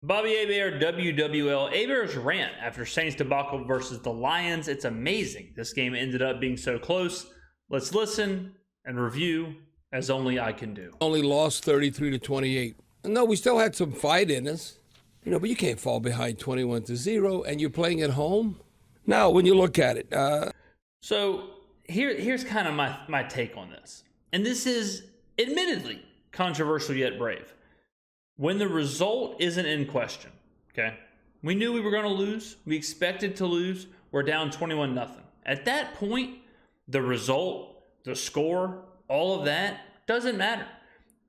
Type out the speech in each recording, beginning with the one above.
Bobby Hebert, WWL. Hebert's rant after Saints debacle versus the Lions. It's amazing this game ended up being so close. Let's listen and review as only I can do. Only lost 33-28. No, we still had some fight in us, but you can't fall behind 21-0 and you're playing at home. Now, when you look at it, so here's kind of my take on this, and this is admittedly controversial yet brave. When the result isn't in question, okay? We knew we were going to lose. We expected to lose. We're down 21-0. At that point, the result, the score, all of that doesn't matter.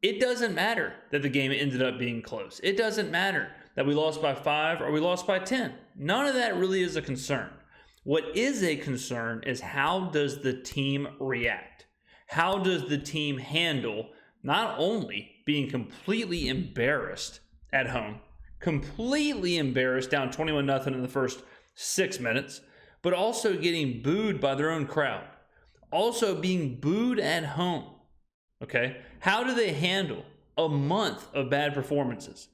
It doesn't matter that the game ended up being close. It doesn't matter that we lost by 5 or we lost by 10. None of that really is a concern. What is a concern is how does the team react? How does the team handle not only being completely embarrassed at home, completely embarrassed down 21-0 in the first 6 minutes, but also getting booed by their own crowd, also being booed at home, okay? How do they handle a month of bad performances?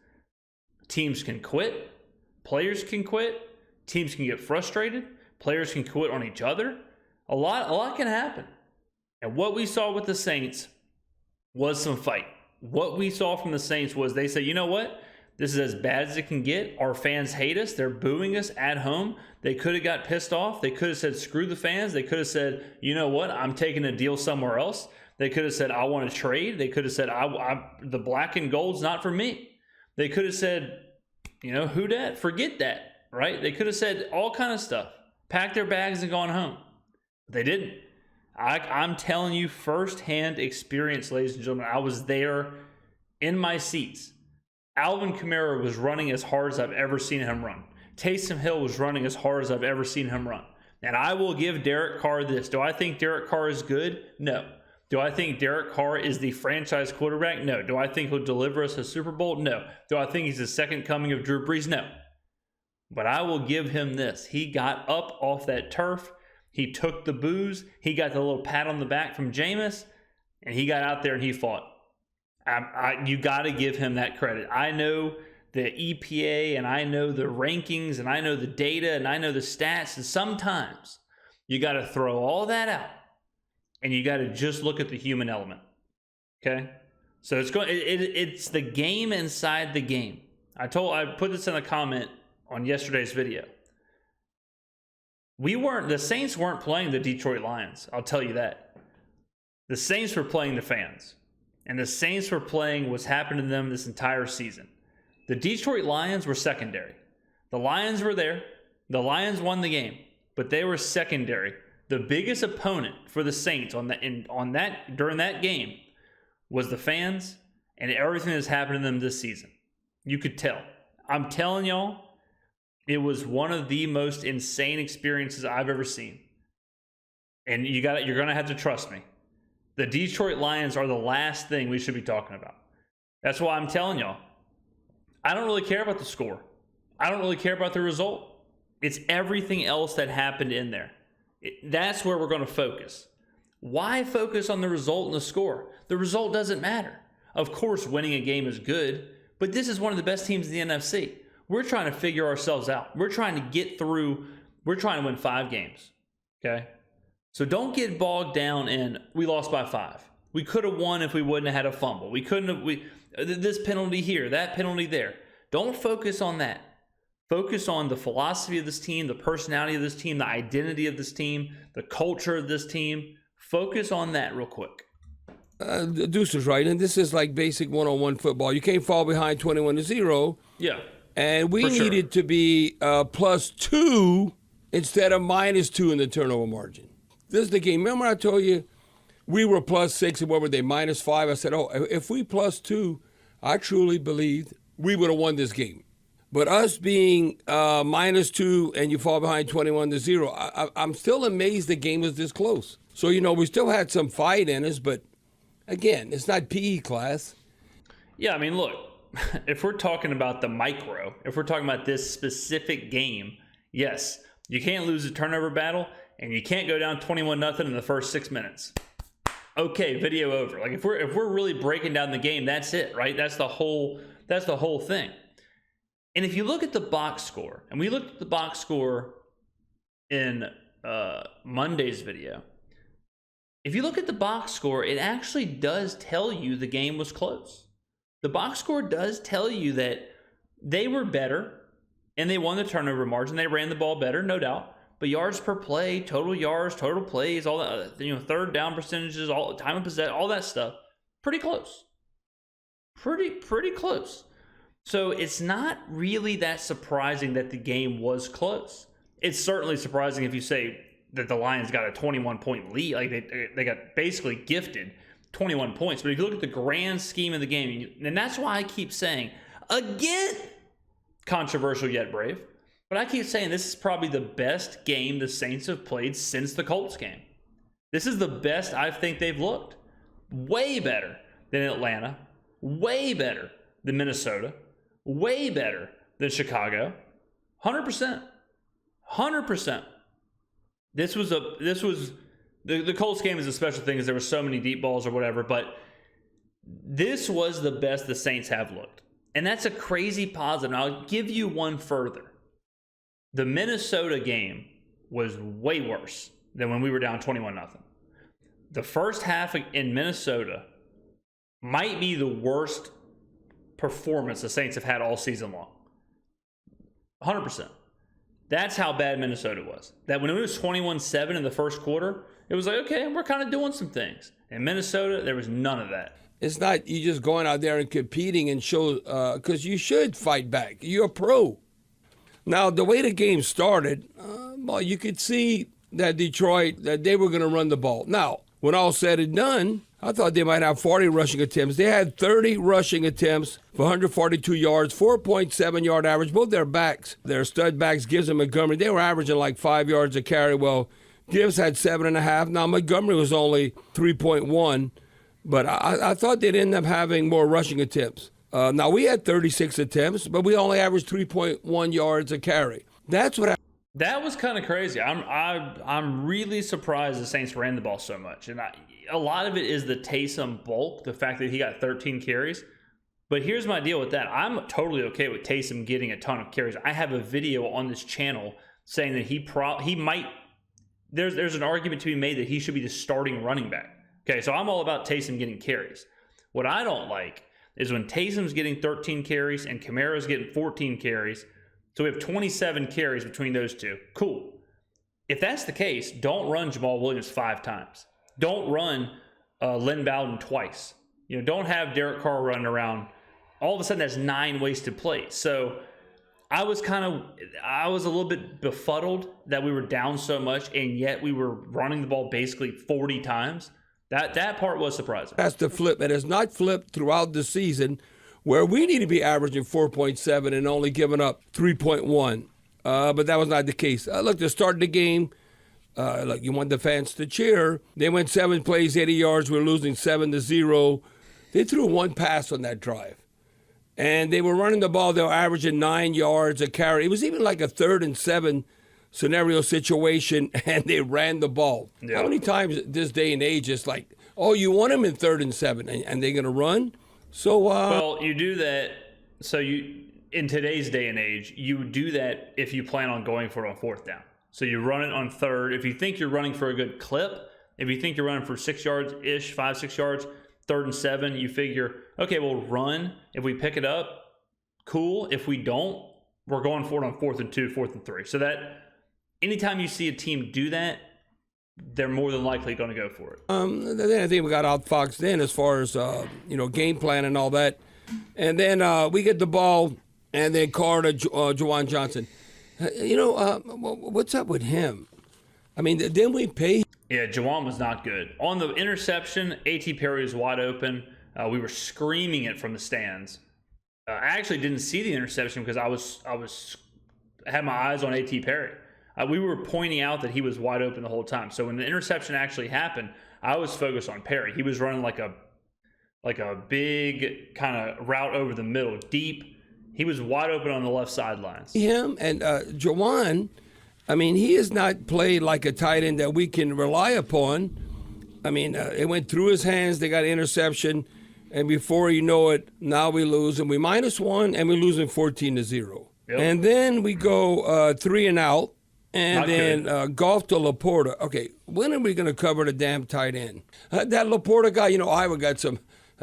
Teams can quit, players can quit, teams can get frustrated, players can quit on each other. A lot can happen. And what we saw with the Saints was some fight. What we saw from the Saints was they said, you know what? This is as bad as it can get. Our fans hate us. They're booing us at home. They could have got pissed off. They could have said, screw the fans. They could have said, you know what? I'm taking a deal somewhere else. They could have said, I want to trade. They could have said, the black and gold's not for me. They could have said, who dat? Forget that, right? They could have said all kind of stuff. Packed their bags and gone home. But they didn't. I'm telling you firsthand experience, ladies and gentlemen. I was there in my seats. Alvin Kamara was running as hard as I've ever seen him run. Taysom Hill was running as hard as I've ever seen him run. And I will give Derek Carr this. Do I think Derek Carr is good? No. Do I think Derek Carr is the franchise quarterback? No. Do I think he'll deliver us a Super Bowl? No. Do I think he's the second coming of Drew Brees? No. But I will give him this. He got up off that turf. He took the boos. He got the little pat on the back from Jameis, and he got out there and he fought. You got to give him that credit. I know the EPA, and I know the rankings, and I know the data, and I know the stats, and sometimes you got to throw all that out, and you got to just look at the human element. Okay, so it's the game inside the game. I put this in a comment on yesterday's video. The Saints weren't playing the Detroit Lions. I'll tell you that. The Saints were playing the fans. And the Saints were playing what's happened to them this entire season. The Detroit Lions were secondary. The Lions were there. The Lions won the game, but they were secondary. The biggest opponent for the Saints during that game was the fans and everything that's happened to them this season. You could tell. I'm telling y'all, it was one of the most insane experiences I've ever seen. And you're going to have to trust me. The Detroit Lions are the last thing we should be talking about. That's why I'm telling y'all, I don't really care about the score. I don't really care about the result. It's everything else that happened in there. That's where we're going to focus. Why focus on the result and the score? The result doesn't matter. Of course, winning a game is good, but this is one of the best teams in the NFC. We're trying to figure ourselves out. We're trying to get through. We're trying to win 5 games, okay? So don't get bogged down in we lost by 5. We could have won if we wouldn't have had a fumble. We couldn't have, this penalty here, that penalty there. Don't focus on that. Focus on the philosophy of this team, the personality of this team, the identity of this team, the culture of this team. Focus on that real quick. Deuce is right, and this is like basic one-on-one football. You can't fall behind 21-0. Yeah. And we needed to be +2 instead of -2 in the turnover margin. This is the game. Remember I told you we were +6 and what were they, -5? I said, if we +2, I truly believed we would have won this game. But us being -2 and you fall behind 21-0, I'm still amazed the game was this close. So, we still had some fight in us, but again, it's not PE class. Yeah, I mean, look. If we're talking about the micro, if we're talking about this specific game, yes, you can't lose a turnover battle, and you can't go down 21-0 in the first 6 minutes. Okay, video over. Like if we're really breaking down the game, that's it, right? That's the whole thing. And if you look at the box score, and we looked at the box score in Monday's video, if you look at the box score, it actually does tell you the game was close. The box score does tell you that they were better and they won the turnover margin. They ran the ball better, no doubt. But yards per play, total yards, total plays, all that, third down percentages, all time of possession, all that stuff, pretty close. Pretty close. So it's not really that surprising that the game was close. It's certainly surprising if you say that the Lions got a 21-point lead. Like they got basically gifted 21 points. But if you look at the grand scheme of the game, and that's why I keep saying, again, controversial yet brave, but I keep saying this is probably the best game the Saints have played since the Colts game. This is the best I think they've looked. Way better than Atlanta. Way better than Minnesota. Way better than Chicago. 100%. 100%. This was the Colts game is a special thing because there were so many deep balls or whatever, but this was the best the Saints have looked. And that's a crazy positive. And I'll give you one further. The Minnesota game was way worse than when we were down 21-0. The first half in Minnesota might be the worst performance the Saints have had all season long. 100%. That's how bad Minnesota was. That when it was 21-7 in the first quarter, it was like, okay, we're kind of doing some things. In Minnesota, there was none of that. It's not you just going out there and competing and show, because you should fight back. You're a pro. Now, the way the game started, well, you could see that Detroit, that they were going to run the ball. Now, when all said and done, I thought they might have 40 rushing attempts. They had 30 rushing attempts for 142 yards, 4.7-yard average. Both their backs, their stud backs, Gibbs and Montgomery, they were averaging like 5 yards a carry. Well, Gibbs had 7.5. Now, Montgomery was only 3.1. But I thought they'd end up having more rushing attempts. Now, we had 36 attempts, but we only averaged 3.1 yards a carry. That's what That was kind of crazy. I'm really surprised the Saints ran the ball so much. And a lot of it is the Taysom bulk, the fact that he got 13 carries. But here's my deal with that. I'm totally okay with Taysom getting a ton of carries. I have a video on this channel saying that he might – there's an argument to be made that he should be the starting running back. Okay, so I'm all about Taysom getting carries. What I don't like is when Taysom's getting 13 carries and Kamara's getting 14 carries. So we have 27 carries between those two. Cool. If that's the case, don't run Jamal Williams 5 times. Don't run Lynn Bowden twice. Don't have Derek Carr running around. All of a sudden, that's 9 wasted plays. So I was a little bit befuddled that we were down so much, and yet we were running the ball basically 40 times. That part was surprising. That's the flip. And it's not flipped throughout the season where we need to be averaging 4.7 and only giving up 3.1. But that was not the case. Look, to start the game, look, you want the fans to cheer. They went 7 plays, 80 yards. We were losing 7-0. They threw 1 pass on that drive. And they were running the ball. They were averaging 9 yards a carry. It was even like a 3rd and 7 scenario situation, and they ran the ball. Yeah. How many times this day and age it's like, oh, you want them in 3rd and 7, and they're going to run? So well, you do that. So in today's day and age, you do that if you plan on going for it on 4th down. So you run it on 3rd. If you think you're running for a good clip, if you think you're running for 6 yards-ish, 5-6 yards, 3rd and 7, you figure, okay, we'll run. If we pick it up, cool. If we don't, we're going for it on 4th and 2, 4th and 3. So that anytime you see a team do that, they're more than likely going to go for it. Then I think we got outfoxed then as far as game plan and all that, and then we get the ball, and then Carr to Juwan Johnson. What's up with him? I mean, didn't we pay? Yeah, Juwan was not good on the interception. A.T. Perry was wide open. We were screaming it from the stands. I actually didn't see the interception because I had my eyes on A.T. Perry. We were pointing out that he was wide open the whole time. So when the interception actually happened, I was focused on Perry. He was running like a big kind of route over the middle, deep. He was wide open on the left sidelines. Him and Juwan, I mean, he has not played like a tight end that we can rely upon. I mean, it went through his hands. They got an interception. And before you know it, now we lose. And we -1, and we're losing 14-0. Yep. And then we go 3 and out, and Not then golf to Laporta. Okay, when are we going to cover the damn tight end? That Laporta guy, Iowa got some.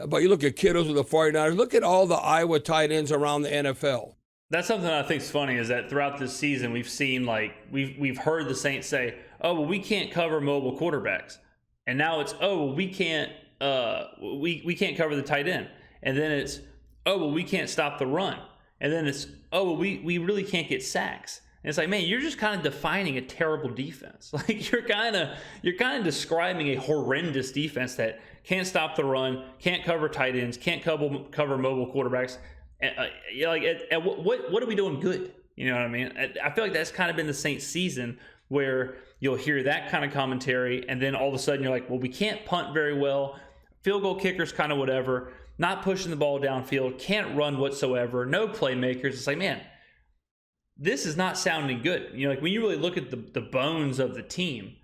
But you look at Kittles with the 49ers. Look at all the Iowa tight ends around the NFL. That's something I think is funny is that throughout this season we've seen we've heard the Saints say, "Oh, well, we can't cover mobile quarterbacks," and now it's, "Oh, well, we can't cover the tight end," and then it's, "Oh, well, we can't stop the run," and then it's, "Oh, well, we really can't get sacks." And it's like, man, you're just kind of defining a terrible defense. Like you're kind of describing a horrendous defense that can't stop the run, can't cover tight ends, can't cover mobile quarterbacks. What are we doing good? You know what I mean? I feel like that's kind of been the Saints season where you'll hear that kind of commentary, and then all of a sudden you're like, well, we can't punt very well. Field goal kickers kind of whatever. Not pushing the ball downfield. Can't run whatsoever. No playmakers. It's like, man, this is not sounding good. Like when you really look at the bones of the team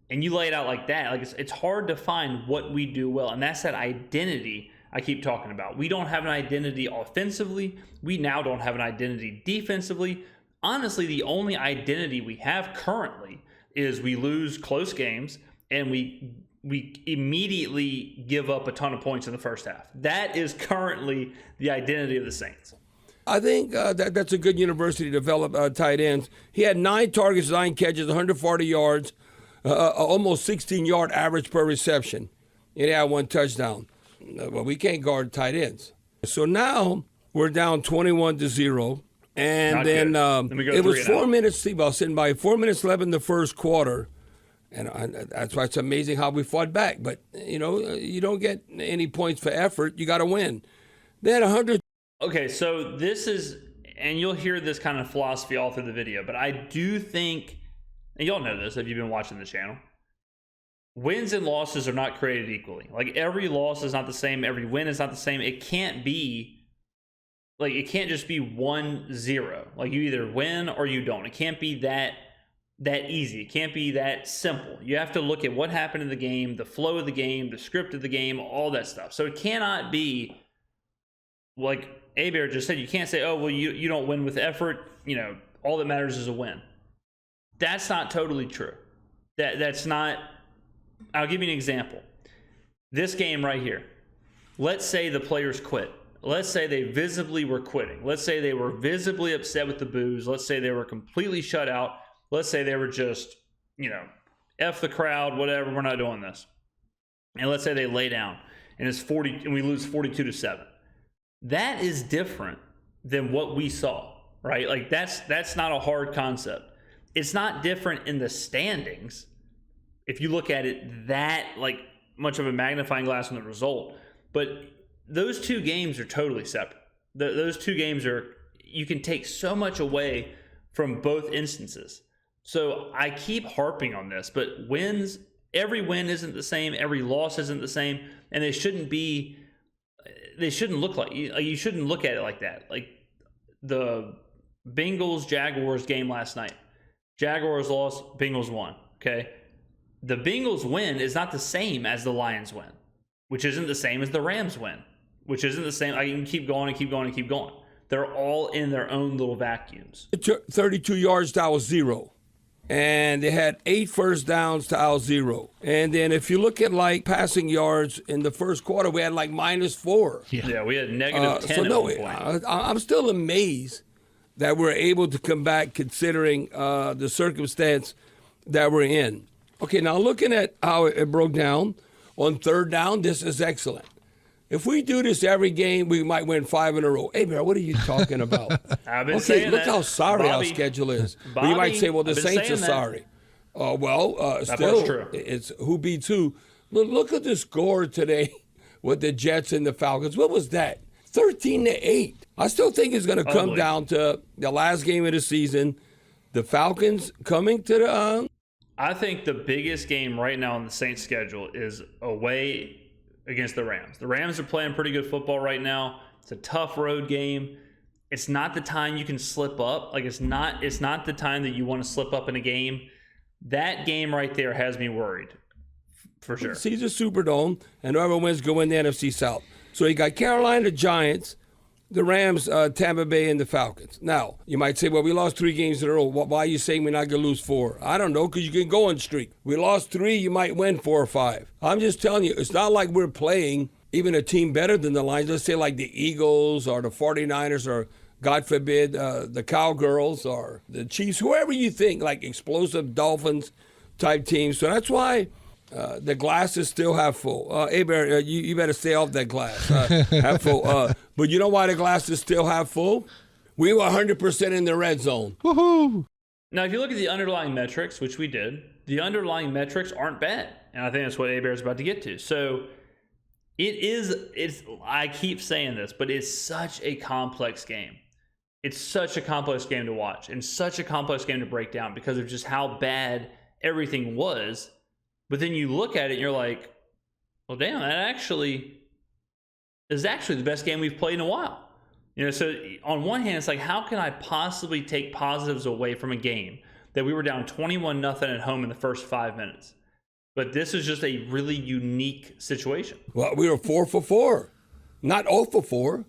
and you lay it out like that, like it's hard to find what we do well. And that's that identity I keep talking about. We don't have an identity offensively. We now don't have an identity defensively. Honestly, the only identity we have currently is we lose close games and we immediately give up a ton of points in the first half. That is currently the identity of the Saints. I think that's a good university to develop tight ends. He had 9 targets, 9 catches, 140 yards, almost 16-yard average per reception. And he had 1 touchdown. Well, we can't guard tight ends. So now we're down 21-0. And Not then it was 4 minutes, Steve, I was sitting by 4 minutes left in the first quarter. And that's why it's amazing how we fought back. But, you don't get any points for effort. You got to win. They had 100. Okay, so this is, and you'll hear this kind of philosophy all through the video, but I do think, and y'all know this if you've been watching the channel, wins and losses are not created equally. Like every loss is not the same, every win is not the same. It can't be, like it can't just be 1-0. Like you either win or you don't. It can't be that easy. It can't be that simple. You have to look at what happened in the game, the flow of the game, the script of the game, all that stuff. So it cannot be like Hebert just said, you can't say, oh, well, you don't win with effort. All that matters is a win. That's not totally true. That's not. I'll give you an example. This game right here. Let's say the players quit. Let's say they visibly were quitting. Let's say they were visibly upset with the boos. Let's say they were completely shut out. Let's say they were just, F the crowd, whatever, we're not doing this. And let's say they lay down and it's 40 and we lose 42-7. That is different than what we saw, right? Like that's not a hard concept. It's not different in the standings. If you look at it that like much of a magnifying glass on the result, but those two games are totally separate. Those two games you can take so much away from both instances. So I keep harping on this, but every win isn't the same, every loss isn't the same, and they shouldn't look like, you shouldn't look at it like that. Like the Bengals-Jaguars game last night. Jaguars lost, Bengals won, okay? The Bengals win is not the same as the Lions win, which isn't the same as the Rams win, which isn't the same. I can keep going and keep going and keep going. They're all in their own little vacuums. 32 yards to our 0. And they had 8 first downs to our 0. And then if you look at like passing yards in the first quarter, we had like -4. Yeah, we had -10 so at one point. I'm still amazed that we're able to come back considering the circumstance that we're in. Okay, now looking at how it broke down, on third down, this is excellent. If we do this every game, we might win 5 in a row. Hey, man, what are you talking about? I've been saying look that. how sorry Bobby, our schedule is. Bobby, you might say, well, the Saints are that. sorry. Still, true. It's who beats who. Look at the score today with the Jets and the Falcons. What was that? 13-8. I still think it's going to come down to the last game of the season. The Falcons coming to the... I think the biggest game right now on the Saints schedule is away against the Rams. The Rams are playing pretty good football right now. It's a tough road game. It's not the time you can slip up. Like it's not the time that you want to slip up in a game. That game right there has me worried for sure. Caesars Superdome, and whoever wins go in the NFC South. So you got Carolina Giants, the Rams, Tampa Bay, and the Falcons. Now, you might say, well, we lost 3 games in a row. Why are you saying we're not going to lose 4? I don't know, because you can go on streak. We lost 3, you might win 4 or 5. I'm just telling you, it's not like we're playing even a team better than the Lions. Let's say like the Eagles or the 49ers or, God forbid, the Cowgirls or the Chiefs, whoever you think, like explosive Dolphins type teams. So that's why the glass is still half full. Hebert, you better stay off that glass. Half full. But you know why the glass is still half full? We were 100% in the red zone. Woohoo! Now, if you look at the underlying metrics, which we did, the underlying metrics aren't bad. And I think that's what Hebert is about to get to. So I keep saying this, but it's such a complex game. It's such a complex game to watch and such a complex game to break down because of just how bad everything was. But then you look at it and you're like, well, damn, that is actually the best game we've played in a while. So on one hand, it's like, how can I possibly take positives away from a game that we were down 21-0 at home in the first 5 minutes? But this is just a really unique situation. Well, we were 4 for 4, not 0 for 4.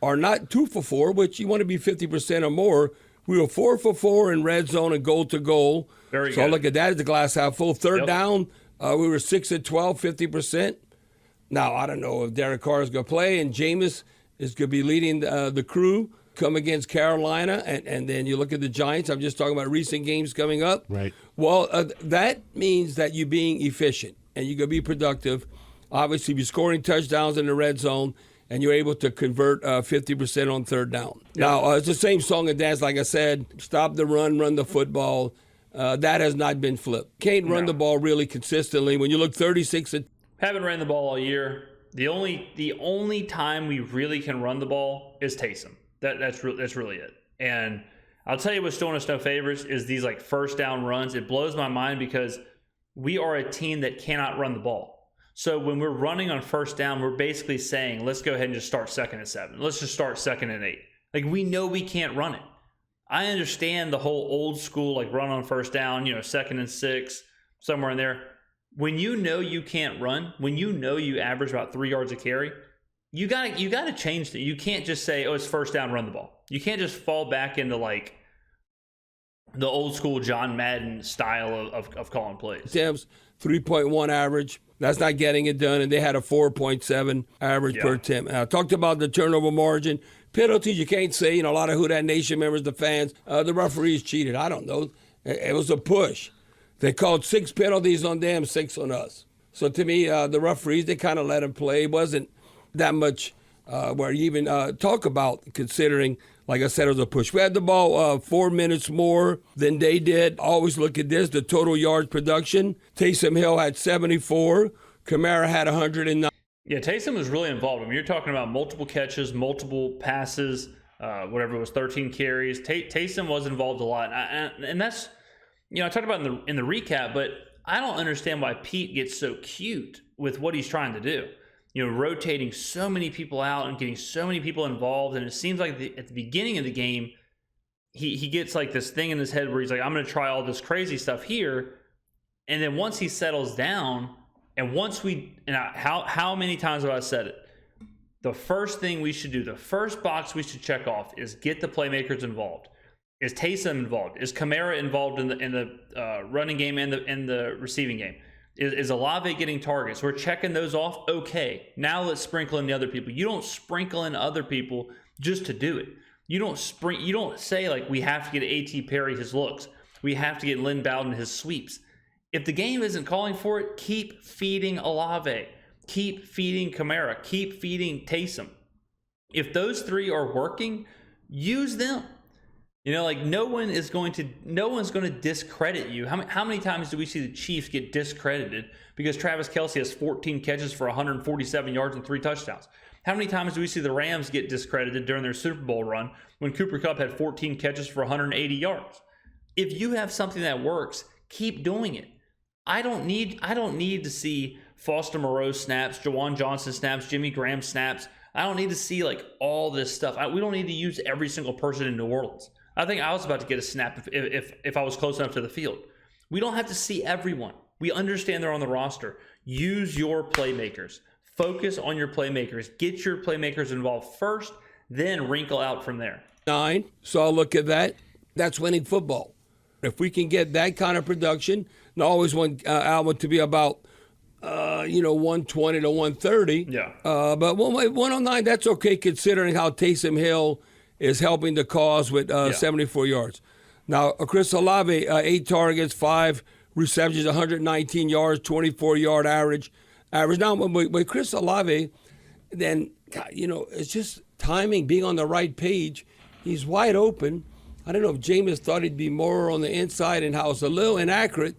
Or not 2 for 4, which you want to be 50% or more. We were 4 for 4 in red zone and goal to goal. Very so good. Look at that as the glass half full. Third down, we were 6 at 12, 50%. Now, I don't know if Derek Carr is going to play and Jameis is going to be leading the crew come against Carolina. And then you look at the Giants. I'm just talking about recent games coming up. Right. Well, that means that you're being efficient and you're going to be productive. Obviously, you're scoring touchdowns in the red zone. And you're able to convert 50% on third down. Yep. Now, it's the same song and dance, like I said, stop the run the football. That has not been flipped. Can't run the ball really consistently. When you look 36 at... Haven't ran the ball all year. The only time we really can run the ball is Taysom. That's really it. And I'll tell you what's doing us no favors is these like first down runs. It blows my mind because we are a team that cannot run the ball. So when we're running on first down, we're basically saying, let's go ahead and just start 2nd and 7. Let's just start 2nd and 8. Like, we know we can't run it. I understand the whole old school, like, run on first down, 2nd and 6, somewhere in there. When you know you can't run, when you know you average about 3 yards a carry, you gotta change that. You can't just say, oh, it's first down, run the ball. You can't just fall back into, like, the old school John Madden style of calling plays. Attempts, 3.1 average. That's not getting it done, and they had a 4.7 average per attempt. I talked about the turnover margin. Penalties, you can't say, a lot of Who Dat Nation members, the fans, the referees cheated. I don't know. It was a push. They called 6 penalties on them, 6 on us. So to me, the referees, they kind of let them play. It wasn't that much where you even talk about considering, like I said, it was a push. We had the ball 4 minutes more than they did. Always look at this, the total yards production. Taysom Hill had 74. Kamara had 109. Yeah, Taysom was really involved. I mean, you're talking about multiple catches, multiple passes, whatever it was, 13 carries. Taysom was involved a lot. And that's, I talked about in the recap, but I don't understand why Pete gets so cute with what he's trying to do. Rotating so many people out and getting so many people involved. And it seems like at the beginning of the game, he gets like this thing in his head where he's like, I'm going to try all this crazy stuff here. And then once he settles down, and how many times have I said it? The first thing we should do, the first box we should check off is get the playmakers involved. Is Taysom involved? Is Kamara involved in the running game and the receiving game? Is Olave getting targets? We're checking those off. Okay, now let's sprinkle in the other people. You don't sprinkle in other people just to do it. You don't say like we have to get A.T. Perry his looks. We have to get Lynn Bowden his sweeps. If the game isn't calling for it, keep feeding Olave. Keep feeding Kamara. Keep feeding Taysom. If those 3 are working, use them. No one's going to discredit you. How many times do we see the Chiefs get discredited because Travis Kelce has 14 catches for 147 yards and 3 touchdowns? How many times do we see the Rams get discredited during their Super Bowl run when Cooper Kupp had 14 catches for 180 yards? If you have something that works, keep doing it. I don't need to see Foster Moreau snaps, Jawan Johnson snaps, Jimmy Graham snaps. I don't need to see like all this stuff. We don't need to use every single person in New Orleans. I think I was about to get a snap if I was close enough to the field. We don't have to see everyone. We understand they're on the roster. Use your playmakers. Focus on your playmakers. Get your playmakers involved first. then wrinkle out from there. 9. So I'll look at that. That's winning football. If we can get that kind of production, and I always want Alvin to be about 120 to 130. Yeah. But 109, that's okay considering how Taysom Hill is helping the cause with 74 yards. Now, Chris Olave, 8 targets, 5 receptions, 119 yards, 24-yard average. Now, with Chris Olave, then, it's just timing, being on the right page. He's wide open. I don't know if Jameis thought he'd be more on the inside and how it's a little inaccurate,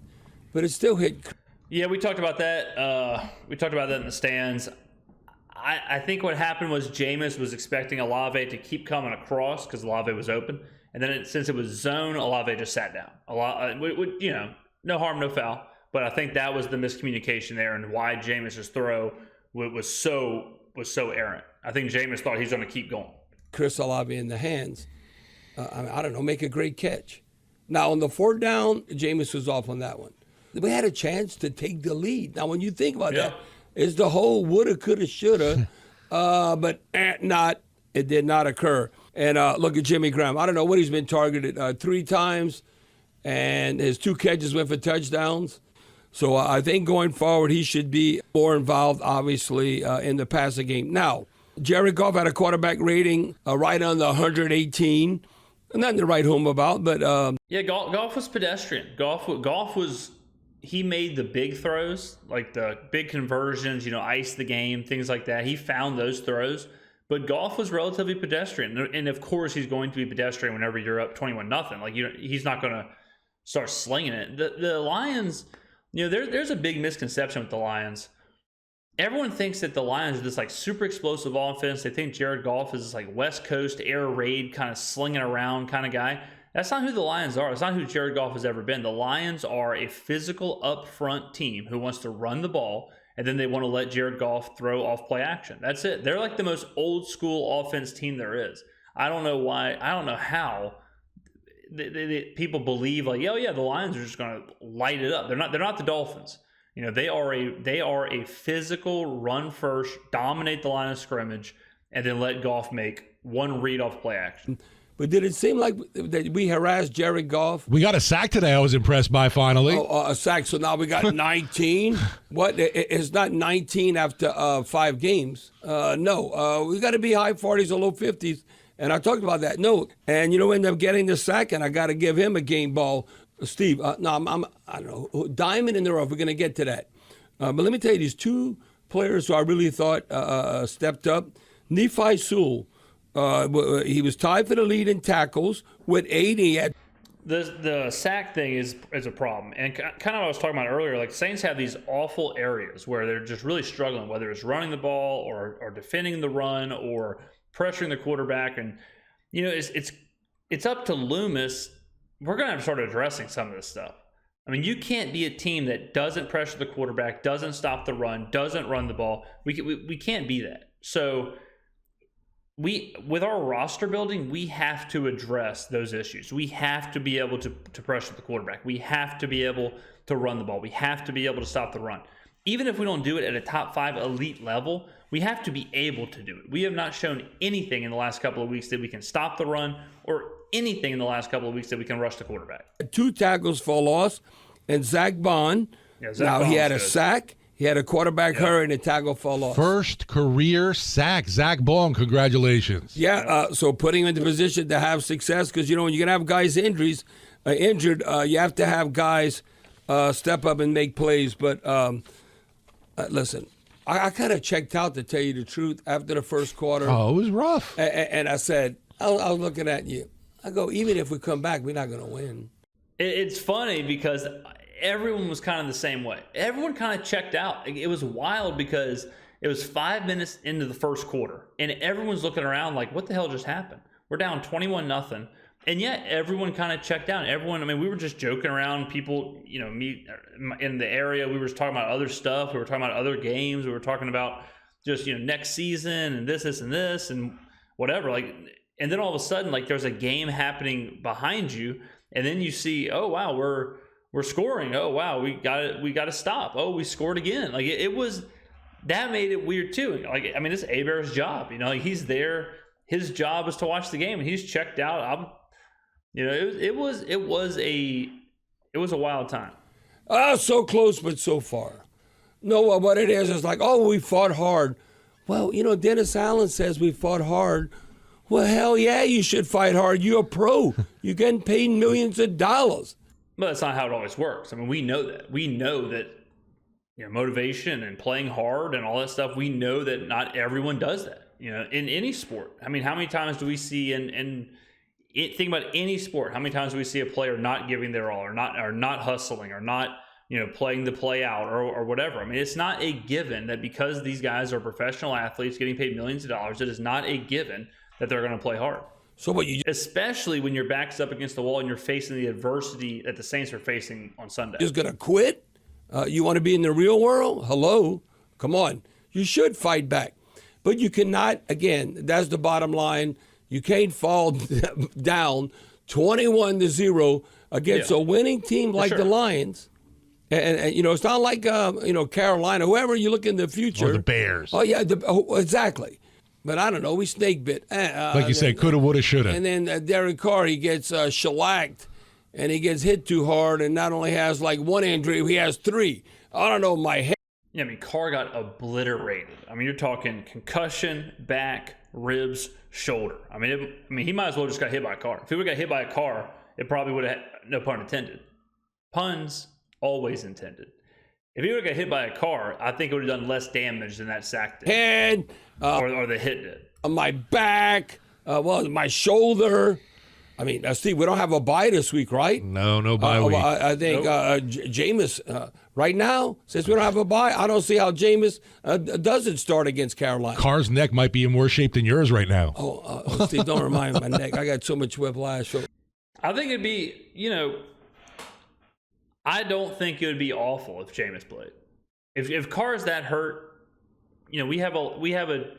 but it still hit. Yeah, we talked about that. We talked about that in the stands. I think what happened was Jameis was expecting Olave to keep coming across because Olave was open. And then since it was zone, Olave just sat down. No harm, no foul. But I think that was the miscommunication there and why Jameis's throw was so errant. I think Jameis thought he's going to keep going. Chris Olave in the hands. I don't know, make a great catch. Now, on the 4th down, Jameis was off on that one. We had a chance to take the lead. Now, when you think about that, it's the whole woulda, coulda, shoulda, but not. It did not occur. And look at Jimmy Graham. I don't know what he's been targeted 3 times, and his 2 catches went for touchdowns. So I think going forward, he should be more involved, obviously, in the passing game. Now, Jared Goff had a quarterback rating right on the 118. Nothing to write home about, but... Goff was pedestrian. Goff was... He made the big throws, like the big conversions, ice the game, things like that. He found those throws. But Goff was relatively pedestrian. And, of course, he's going to be pedestrian whenever you're up 21-0. He's not going to start slinging it. The Lions... there's a big misconception with the Lions. Everyone thinks that the Lions are this super explosive offense. They think Jared Goff is this West Coast air raid kind of slinging around kind of guy. That's not who the Lions are. That's not who Jared Goff has ever been. The Lions are a physical upfront team who wants to run the ball, and then they want to let Jared Goff throw off play action. That's it. They're like the most old school offense team there is. I don't know why. I don't know how people believe the Lions are just going to light it up. They're not the Dolphins. They are a physical run first, dominate the line of scrimmage, and then let Goff make one read off play action. But did it seem like that we harassed Jared Goff? We got a sack today. I was impressed by finally. A sack. So now we got 19. What? It's not 19 after 5 games. No. We got to be high 40s or low 50s. And I talked about that. No. And end up getting the sack, and I got to give him a game ball. Steve, I don't know, diamond in the rough. We're going to get to that. But let me tell you, these 2 players who I really thought stepped up. Nephi Sewell, he was tied for the lead in tackles with 80. The sack thing is a problem. And kind of what I was talking about earlier, Saints have these awful areas where they're just really struggling, whether it's running the ball or defending the run or pressuring the quarterback. And, it's up to Loomis. We're going to have to start addressing some of this stuff. I mean, you can't be a team that doesn't pressure the quarterback, doesn't stop the run, doesn't run the ball. We can't be that. So with our roster building, we have to address those issues. We have to be able to pressure the quarterback. We have to be able to run the ball. We have to be able to stop the run. Even if we don't do it at a top 5 elite level, we have to be able to do it. We have not shown anything in the last couple of weeks that we can stop the run or anything in the last couple of weeks that we can rush the quarterback. 2 tackles for loss, and Zach Bond. He had a sack. He had a quarterback hurry and a tackle for loss. First career sack. Zach Bond, congratulations. So putting him into position to have success, because, when you're going to have guys injured, you have to have guys step up and make plays. But listen, I kind of checked out, to tell you the truth, after the first quarter. Oh, it was rough. And I said, I was looking at you. I go, even if we come back, we're not going to win. It's funny because everyone was kind of the same way. Everyone kind of checked out. It was wild because it was 5 minutes into the first quarter, and everyone's looking around like, what the hell just happened? We're down 21-0. And yet everyone kind of checked out. We were just joking around. People, me in the area, we were just talking about other stuff. We were talking about other games. We were talking about just, next season and this and this and whatever. And then all of a sudden, there's a game happening behind you, and then you see, oh wow, we're scoring. Oh wow, we got to stop. Oh, we scored again. It was that made it weird too. It's Hebert's job. He's there. his job is to watch the game, and he's checked out. It was a wild time. So close, but so far. No, what it is like, oh, we fought hard. Well, Dennis Allen says we fought hard. Well, hell yeah, you should fight hard. You're a pro. You're getting paid millions of dollars. But that's not how it always works. I mean, we know that. We know that motivation and playing hard and all that stuff, we know that not everyone does that, in any sport. I mean, how many times do we see think about any sport, how many times do we see a player not giving their all or not hustling or not, playing the play out or whatever? I mean, it's not a given that because these guys are professional athletes getting paid millions of dollars, it is not a given that they're going to play hard. So especially when your back's up against the wall and you're facing the adversity that the Saints are facing on Sunday. Just going to quit? You want to be in the real world? Hello? Come on. You should fight back. But you cannot, again, that's the bottom line. You can't fall down 21-0 against a winning team like the Lions. And it's not like, Carolina, whoever you look in the future. Or the Bears. Oh, yeah, exactly. But I don't know. We snake bit. Like you said, coulda, woulda, shoulda. And then Derek Carr, he gets shellacked. And he gets hit too hard and not only has like one injury, he has three. I don't know, my head. Yeah, I mean, Carr got obliterated. I mean, you're talking concussion, back, ribs, shoulder. I mean, he might as well just got hit by a car. If he would have got hit by a car, it probably would have had, no pun intended. Puns always intended. If he would have got hit by a car, I think it would have done less damage than that sack did. Head. Or the hit did. My back, my shoulder. I mean, Steve, we don't have a bye this week, right? No bye week. I think Jameis, right now, since we don't have a bye, I don't see how Jameis doesn't start against Carolina. Carr's neck might be in worse shape than yours right now. Steve, don't remind me of my neck. I got so much whiplash. I think it'd be, I don't think it would be awful if Jameis played. If Carr's that hurt, we have a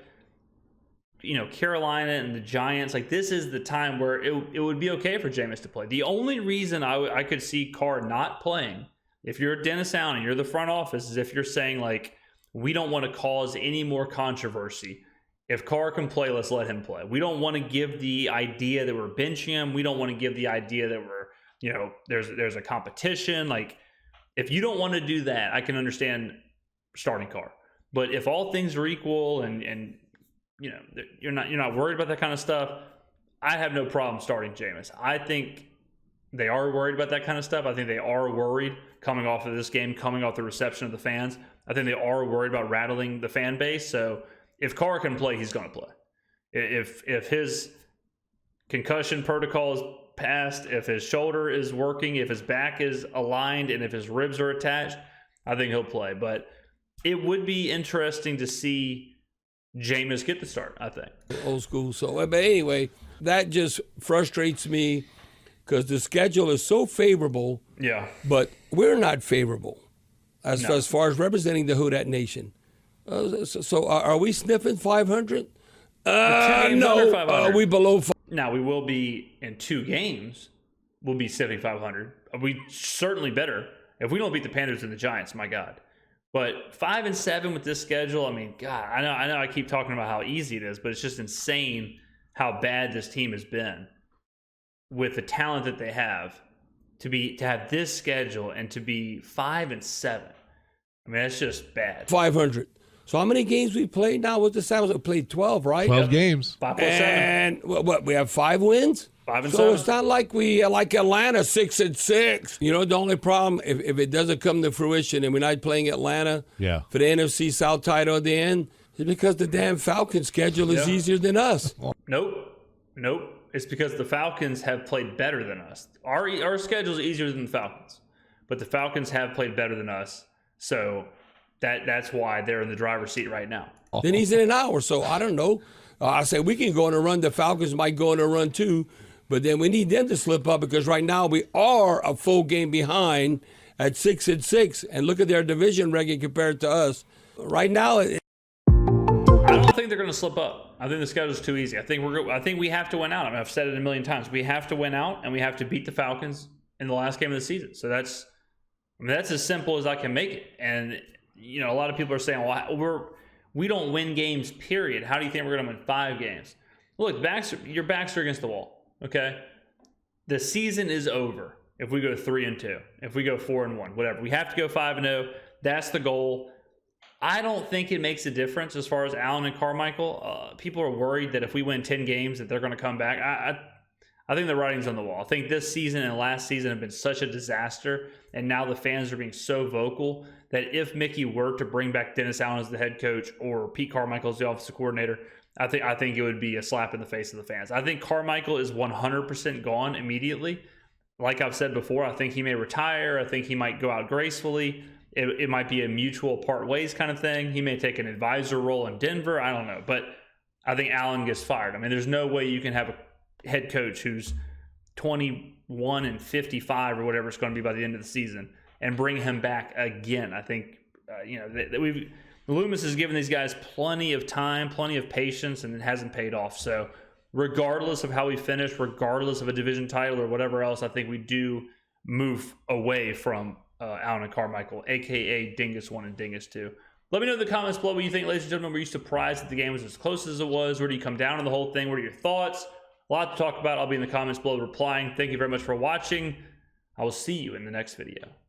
Carolina and the Giants, like this is the time where it would be okay for Jameis to play. The only reason I could see Carr not playing, if you're Dennis Allen and you're the front office, is if you're saying like, we don't want to cause any more controversy. If Carr can play, let's let him play. We don't want to give the idea that we're benching him. We don't want to give the idea that we're, there's a competition. Like, if you don't want to do that, I can understand starting Carr. But if all things are equal and you're not worried about that kind of stuff, I have no problem starting Jameis. I think they are worried about that kind of stuff. I think they are worried coming off of this game, coming off the reception of the fans. I think they are worried about rattling the fan base. So if Carr can play, he's going to play. If his concussion protocol is passed, if his shoulder is working, if his back is aligned, and if his ribs are attached, I think he'll play. But it would be interesting to see Jameis get the start, I think. Old school. So, but anyway, that just frustrates me because the schedule is so favorable. Yeah. But we're not favorable as far as representing the Houdat Nation. So are we sniffing 500? No. Are we below 500? Now, we will be in 2 games. We'll be 7,500. We certainly better. If we don't beat the Panthers and the Giants, my God. But 5-7 with this schedule, I mean, God, I know I keep talking about how easy it is, but it's just insane how bad this team has been with the talent that they have to have this schedule and to be 5-7. I mean, that's just bad. 500. So how many games we played now with the Sounds? We played 12, right? 12 games. 5+7. And what? We have 5 wins? 5-7. So it's not like we like Atlanta 6-6. The only problem if it doesn't come to fruition and we're not playing Atlanta for the NFC South title at the end, is because the damn Falcons schedule is easier than us. Nope. It's because the Falcons have played better than us. Our schedule is easier than the Falcons, but the Falcons have played better than us. So that's why they're in the driver's seat right now. Then he's in an hour, so I don't know. I say we can go on a run. The Falcons might go on a run too. But then we need them to slip up because right now we are a full game behind at 6-6. And look at their division record compared to us. Right now, I don't think they're going to slip up. I think the schedule's too easy. I think we have to win out. I mean, I've said it a million times. We have to win out, and we have to beat the Falcons in the last game of the season. So that's as simple as I can make it. And a lot of people are saying, "Well, we don't win games. Period. How do you think we're going to win 5 games?" Look, your backs are against the wall. Okay, the season is over if we go 3-2, if we go 4-1, whatever. We have to go 5-0. That's the goal. I don't think it makes a difference as far as Allen and Carmichael. People are worried that if we win 10 games that they're going to come back. I think the writing's on the wall. I think this season and last season have been such a disaster, and now the fans are being so vocal that if Mickey were to bring back Dennis Allen as the head coach or Pete Carmichael as the offensive coordinator, I think it would be a slap in the face of the fans. I think Carmichael is 100% gone immediately. Like I've said before, I think he may retire. I think he might go out gracefully. It might be a mutual part ways kind of thing. He may take an advisor role in Denver. I don't know. But I think Allen gets fired. I mean, there's no way you can have a head coach who's 21-55 or whatever it's going to be by the end of the season and bring him back again. I think, Loomis has given these guys plenty of time, plenty of patience, and it hasn't paid off. So regardless of how we finish, regardless of a division title or whatever else, I think we do move away from Allen and Carmichael, a.k.a. Dingus 1 and Dingus 2. Let me know in the comments below what you think, ladies and gentlemen. Were you surprised that the game was as close as it was? Where do you come down on the whole thing? What are your thoughts? A lot to talk about. I'll be in the comments below replying. Thank you very much for watching. I will see you in the next video.